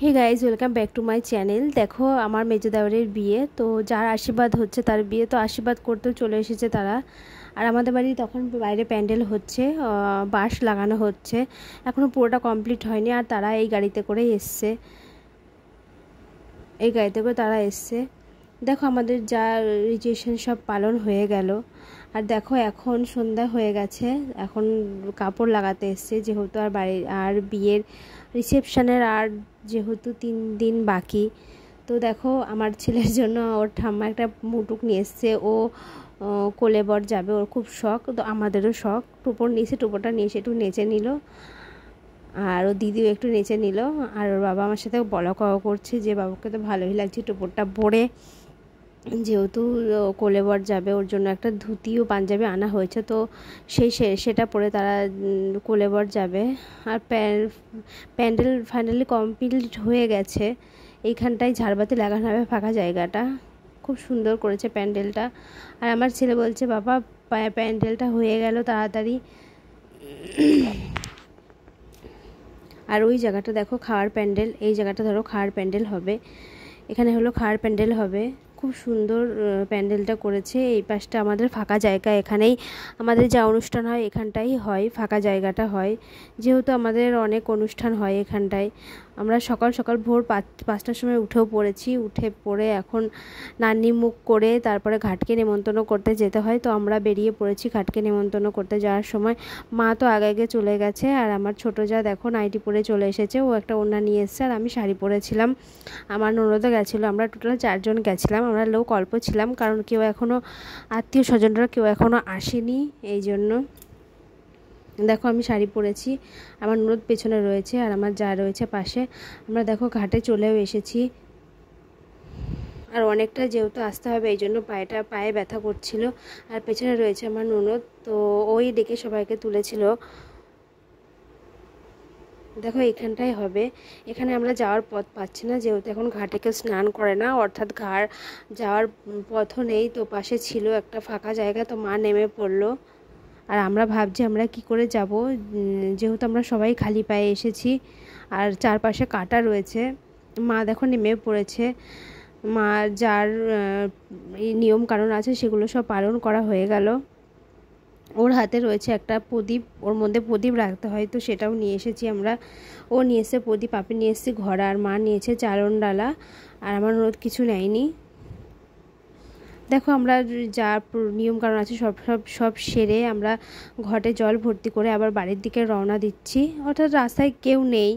Hey guys, welcome back to my channel. দেখো আমার মেজো দেওরের বিয়ে, তো যার আশীর্বাদ হচ্ছে তার বিয়ে, তো আশীর্বাদ করতেও চলে এসেছে তারা। আর আমাদের বাড়ি তখন বাইরে প্যান্ডেল হচ্ছে, বাঁশ লাগানো হচ্ছে, এখনও পুরোটা কমপ্লিট হয়নি। আর তারা এই গাড়িতে করে এসছে, তারা এসছে। দেখো আমাদের যা রিচুয়েশন সব পালন হয়ে গেল। আর দেখো এখন সন্ধ্যা হয়ে গেছে, এখন কাপড় লাগাতে এসছে, যেহেতু আর বাড়ি আর বিয়ের রিসেপশনের আর যেহেতু 3 দিন বাকি। তো দেখো আমার ছেলের জন্য ওর ঠাম্মা একটা মুটুক নিয়ে এসছে, ও কোলে বর যাবে, ওর খুব শখ, তো আমাদেরও শখ। টোপর নিয়েছে, টোপরটা নিয়ে এসে একটু নেচে নিল, আর ও দিদিও একটু নেচে নিল। আর ওর বাবা আমার সাথে বলা কওয়া করছে যে বাবাকে তো ভালোই লাগছে টোপরটা পরে, যেহেতু কোলে বর যাবে ওর জন্য একটা ধুতি ও পাঞ্জাবি আনা হয়েছে, তো সেটা পরে তারা কোলে বর যাবে। আর প্যান্ডেল ফাইনালি কমপ্লিট হয়ে গেছে। এইখানটায় ঝাড়বাতি লাগানো হবে ফাঁকা জায়গাটা, খুব সুন্দর করেছে প্যান্ডেলটা। আর আমার ছেলে বলছে বাবা প্যান্ডেলটা হয়ে গেল তাড়াতাড়ি। আর ওই জায়গাটা দেখো খাওয়ার প্যান্ডেল, এই জায়গাটা ধরো খাওয়ার প্যান্ডেল হবে, এখানে হলো খাওয়ার প্যান্ডেল হবে। খুব সুন্দর প্যান্ডেলটা করেছে। এই পাশটা আমাদের ফাঁকা জায়গা, এখানেই আমাদের যা অনুষ্ঠান হয় এখানটাই হয়, ফাঁকা জায়গাটা হয়, যেহেতু আমাদের অনেক অনুষ্ঠান হয় এখানটায়। আমরা সকাল সকাল ভোর 5টার সময় উঠেও পড়েছি, উঠে পড়ে এখন নান্নি মুখ করে তারপরে ঘাটকে নেমন্তন্ন করতে যেতে হয়, তো আমরা বেরিয়ে পড়েছি ঘাটকে নেমন্তন্ন করতে যাওয়ার সময়। মা তো আগে আগে চলে গেছে, আর আমার ছোটো যা দেখো নাইটি পরে চলে এসেছে, ও একটা ওড়না নিয়ে এসেছে, আর আমি শাড়ি পরেছিলাম। আমার ননদও গেছিলো, আমরা টোটাল 4 জন গেছিলাম। আমরা লোক অল্প ছিলাম, কারণ কেউ এখনও আত্মীয় স্বজনরা কেউ এখনও আসেনি, এই জন্য। দেখো আমি শাড়ি পরেছি, আমার ননদ পেছনে রয়েছে, আর আমার যা রয়েছে পাশে। আমরা দেখো ঘাটে চলেও এসেছি, আর অনেকটা যেহেতু আসতে হবে এই জন্য পায়ে ব্যথা করছিল। আর পেছনে রয়েছে আমার ননদ, তো ওই ডেকে সবাইকে তুলেছিল। দেখো এখানটাই হবে, এখানে আমরা যাওয়ার পথ পাচ্ছি না, যেহেতু এখন ঘাটে কেউ স্নান করে না, অর্থাৎ ঘাট যাওয়ার পথও নেই। তো পাশে ছিল একটা ফাঁকা জায়গা, তো মা নেমে পড়লো। আর আমরা ভাবছি আমরা কি করে যাব, যেহেতু আমরা সবাই খালি পায়ে এসেছি, আর চারপাশে কাটা রয়েছে। মা দেখো নেমে পড়েছে, মা যার নিয়ম কারণ আছে সেগুলো সব পালন করা হয়ে গেল। ওর হাতে রয়েছে একটা প্রদীপ, ওর মধ্যে প্রদীপ রাখতে হয়, তো সেটাও নিয়ে এসেছি আমরা। ও নিয়ে এসে প্রদীপ, আপনি নিয়ে এসেছি ঘড়া, আর মা নিয়েছে চারণ ডালা, আর আমার ননদ কিছু নেয়নি। দেখো আমরা যা নিয়ম কারণ আছে সব সেরে আমরা ঘটে জল ভর্তি করে আবার বাড়ির দিকে রওনা দিচ্ছি। অর্থাৎ রাস্তায় কেউ নেই,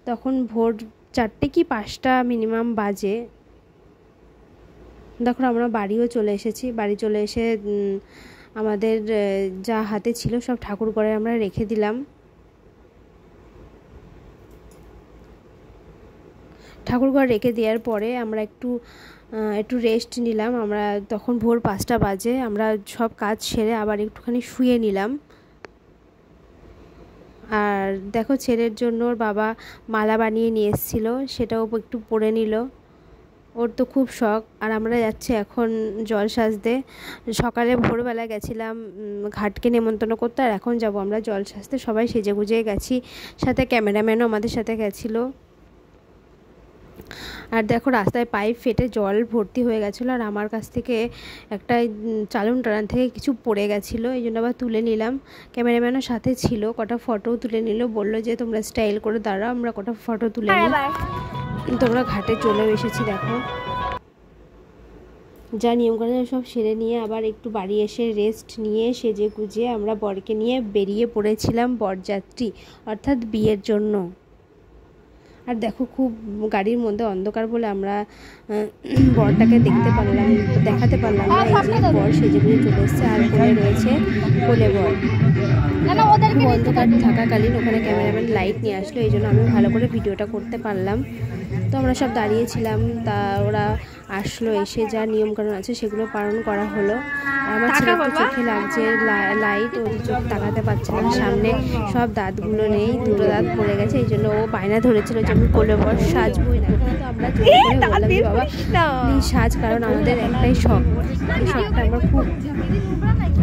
তখন ভোর 4টে কি 5টা মিনিমাম বাজে। দেখো আমরা বাড়িও চলে এসেছি, বাড়ি চলে এসে আমাদের যা হাতে ছিল সব ঠাকুর ঘরে আমরা রেখে দিলাম। ঠাকুর ঘর রেখে দেওয়ার পরে আমরা একটু রেস্ট নিলাম। আমরা তখন ভোর 5টা বাজে, আমরা সব কাজ সেরে আবার একটুখানি শুয়ে নিলাম। আর দেখো ছেলের জন্য ওর বাবা মালা বানিয়ে নিয়ে এসেছিলো, সেটাও একটু পরে নিল, ওর তো খুব শখ। আর আমরা যাচ্ছি এখন জল সাজতে। সকালে ভোরবেলা গেছিলাম ঘাটকে নেমন্তন্ন করতে, আর এখন যাব আমরা জল সাজতে। সবাই সেজে গুজে গেছি, সাথে ক্যামেরাম্যানও আমাদের সাথে গেছিলো। আর দেখো রাস্তায় পাইপ ফেটে জল ভর্তি হয়ে গেছিলো, আর আমার কাছ থেকে একটা চালন টালান থেকে কিছু পড়ে গেছিলো, এই জন্য আবার তুলে নিলাম। ক্যামেরাম্যানও সাথে ছিল, কটা ফটোও তুলে নিল, বললো যে তোমরা স্টাইল করে দাঁড়াও, আমরা কটা ফটো তুলে নিই। তোমরা ঘাটে চলেও এসেছি। দেখো যা নিয়ম করে সব সেরে নিয়ে আবার একটু বাড়ি এসে রেস্ট নিয়ে সেজে গুজে আমরা বরকে নিয়ে বেরিয়ে পড়েছিলাম বরযাত্রী, অর্থাৎ বিয়ের জন্য। আর দেখো খুব গাড়ির মধ্যে অন্ধকার বলে আমরা বরটাকে দেখাতে পারলাম না। এই যে বর সেজে গুজে চলে এসছে, আর কোলে রয়েছে কোলে বর। খুব অন্ধকার থাকাকালীন ওখানে ক্যামেরাম্যান লাইট নিয়ে আসলো, এই জন্য আমি ভালো করে ভিডিওটা করতে পারলাম। তো আমরা সব দাঁড়িয়েছিলাম, তা ওরা আসলো, এসে যা নিয়মকানুন আছে সেগুলো পালন করা হলো। আর আমার ছেলে তো চোখে লাগছে লাইট, ওর চোখ তাকাতে পারছে না, সামনে সব দাঁতগুলো নেই, 2টো দাঁত পড়ে গেছে, এই জন্য ও বায়না ধরেছিল যে আমি কোলে বর সাজবই না, কিন্তু আমরা জোর করে বললাম যে বাবা প্লিজ সাজ, কারণ আমাদের একটাই শখ, এই শখটা আমার খুব।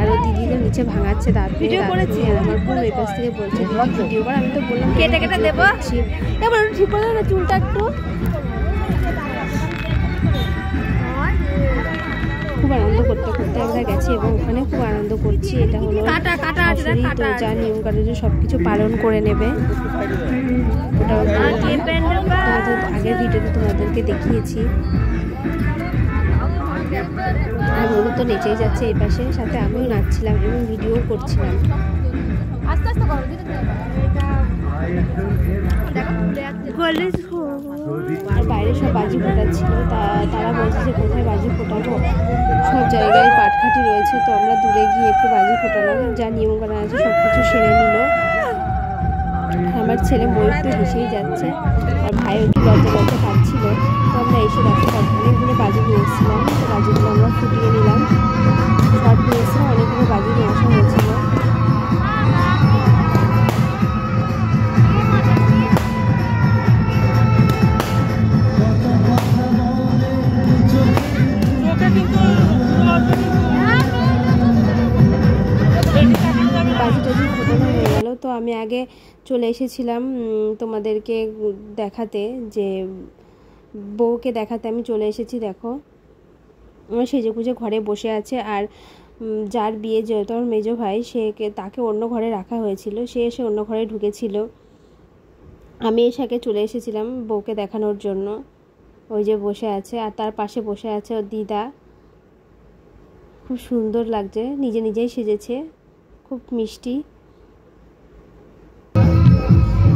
আর ও দিদি তো নিচে ভাঙাচ্ছে দাঁত ভিডিও করেছি, আমার বোন ওই পাশ থেকে বলছে ভিডিও কর, আমি তো বললাম কেটে কেটে দেবো, এবার ঠিক করে না চুলটা একটু। খুব আনন্দ করতে করতে আমরা গেছি এবং ওখানে খুব আনন্দ করছি। এটা হলো তো যা নিয়ম কানুন সব কিছু পালন করে নেবে। ওটাও আগের ভিডিওতে তোমাদেরকে দেখিয়েছি। আর ওরও তো নেচেই যাচ্ছে এই পাশে, সাথে আমিও নাচছিলাম এবং ভিডিও করছিলাম। আর বাইরে সব বাজি ফোটাচ্ছিল, তারা বলছে যে কোথায় বাজি ফোটাবো, সব জায়গায় পাটখাটি রয়েছে, তো আমরা দূরে গিয়ে একটু বাজি ফোটালাম। যা নিয়ম করা আছে সব কিছু সেরে নিল। আমার ছেলে ময়ূর তো হেসেই যাচ্ছে, আর ভাইও একটু লজ্জা লজ্জা খাচ্ছিল। তো আমরা এসে দেখতে অনেকগুলো বাজি নিয়ে এসেছিলাম, তো বাজিগুলো আমরা ফুটিয়ে নিলাম। শর্ট নিয়ে এসেছিলাম, অনেকগুলো বাজি নিয়ে আসা হয়েছিল। বাজি টাজি ফোটানো হয়ে গেল, তো আমি আগে চলে এসেছিলাম তোমাদেরকে দেখাতে, যে বউকে দেখাতে আমি চলে এসেছি। দেখো আমার সেজে গুজে ঘরে বসে আছে, আর যার বিয়ে যেহেতু আমার মেজো ভাই, তাকে অন্য ঘরে রাখা হয়েছিল, সে এসে অন্য ঘরে ঢুকেছিল। আমি এসে আগে চলে এসেছিলাম বউকে দেখানোর জন্য। ওই যে বসে আছে, আর তার পাশে বসে আছে ওর দিদা। খুব সুন্দর লাগছে, নিজে নিজেই সেজেছে, খুব মিষ্টি।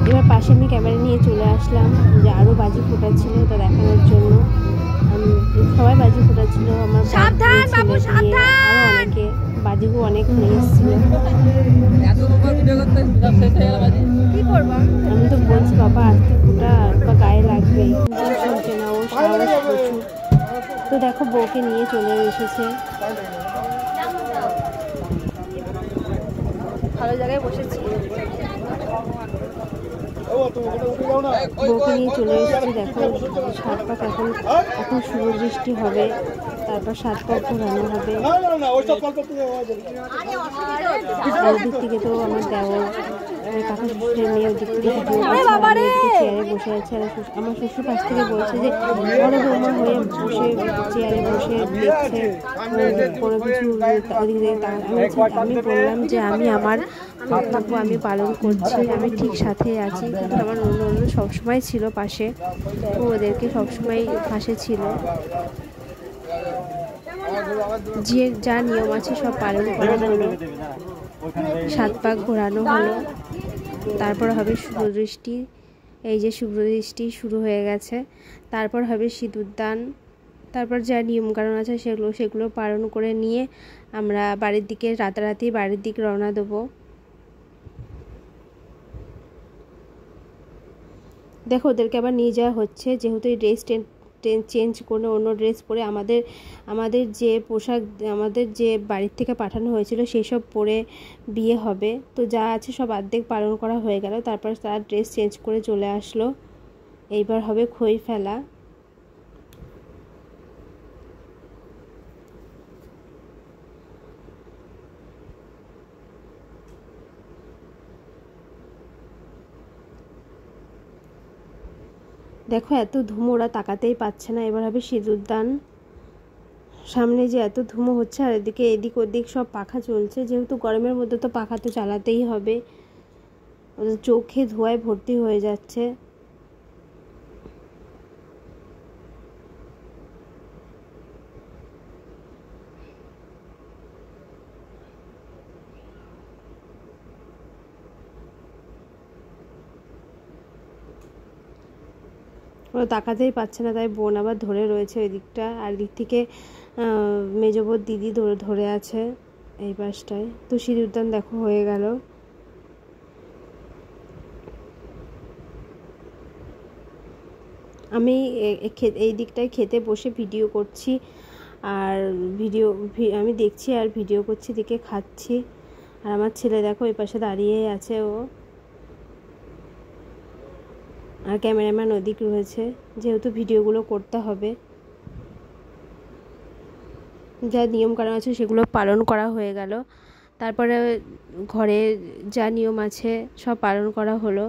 এবার পাশে আমি ক্যামেরা নিয়ে চলে আসলাম, যে আরও বাজি ফোটাচ্ছিল তা দেখানোর জন্য। সবাই বাজি ফোটাচ্ছিল, আমার আরও অনেকে, বাজিগুলো অনেক নিয়ে এসেছিল। আমি তো বলছি বাবা আস্তে ফোটা বা গায়ে লাগবে, কিন্তু শুনছে না, ও সাহস প্রচুর। তো দেখো বউকে নিয়ে চলে এসেছে, ভালো জায়গায় বসেছি। বউকে নিয়ে চলে এসেছি। দেখো 7 পাক এখন শুভ দৃষ্টি হবে, তারপর 7 পাক ঘোরানো হবে। আর ওদিক থেকে তো আমার দেওর কাকা শ্বশুরের মেয়ে ওদিক থেকে চেয়ারে বসে আছে, আর আমার শ্বশুর কাছ থেকে বলছে যে বড় বৌমা হয়ে বসে চেয়ারে বসে দেখছে কোনো কিছু ওদিক থেকে। আমি বললাম যে আমি আমার কর্তব্য আমি পালন করছি, আমি ঠিক সাথে আছি, কিন্তু আমার অন্য সবসময় ছিল পাশে, ও ওদেরকে সবসময় পাশে ছিল। যে যা নিয়ম আছে সব পালন করা হলো, 7 পাক ঘোরানো হলো, তারপর হবে শুভ দৃষ্টি। এই যে শুভ দৃষ্টি শুরু হয়ে গেছে, তারপর হবে সিঁদুরদান, তারপর যা নিয়মকানুন আছে সেগুলো পালন করে নিয়ে আমরা বাড়ির দিকে রাতারাতি বাড়ির দিকে রওনা দেবো। দেখো ওদেরকে আবার নিয়ে যাওয়া হচ্ছে, যেহেতু এই ড্রেস চেঞ্জ করে অন্য ড্রেস পরে আমাদের যে পোশাক আমাদের যে বাড়ির থেকে পাঠানো হয়েছিল সেই সব পরে বিয়ে হবে। তো যা আছে সব অর্ধেক পালন করা হয়ে গেল, তারপর তার ড্রেস চেঞ্জ করে চলে আসলো। এইবার হবে খই ফেলা। দেখো এত ধুমো, ওরা তাকাতেই পাচ্ছে না। এবার হবে সিঁদুরদান। সামনে যে এত ধুমো হচ্ছে, আর এদিক ওদিক সব পাখা চলছে, যেহেতু গরমের মধ্যে তো পাখা তো চালাতেই হবে, ওদের চোখে ধোঁয়ায় ভর্তি হয়ে যাচ্ছে। ওরা তাকাতেই পাচ্ছে না, তাই বোন আবার ধরে রয়েছে ওই দিকটা, আর দিক থেকে মেজো বোন দিদি ধরে আছে এই পাশটায়। তো সিঁদুরদান দেখো হয়ে গেল। আমি এই দিকটায় খেতে বসে ভিডিও করছি, আর আমি দেখছি আর ভিডিও করছি, দিকে খাচ্ছি। আর আমার ছেলে দেখো এই পাশে দাঁড়িয়ে আছে, ও আর ক্যামেরাম্যান ওদিক রয়েছে, যেহেতু ভিডিওগুলো করতে হবে। যা নিয়মকানুন আছে সেগুলো পালন করা হয়ে গেল। তারপরে ঘরে যা নিয়ম আছে সব পালন করা হলো।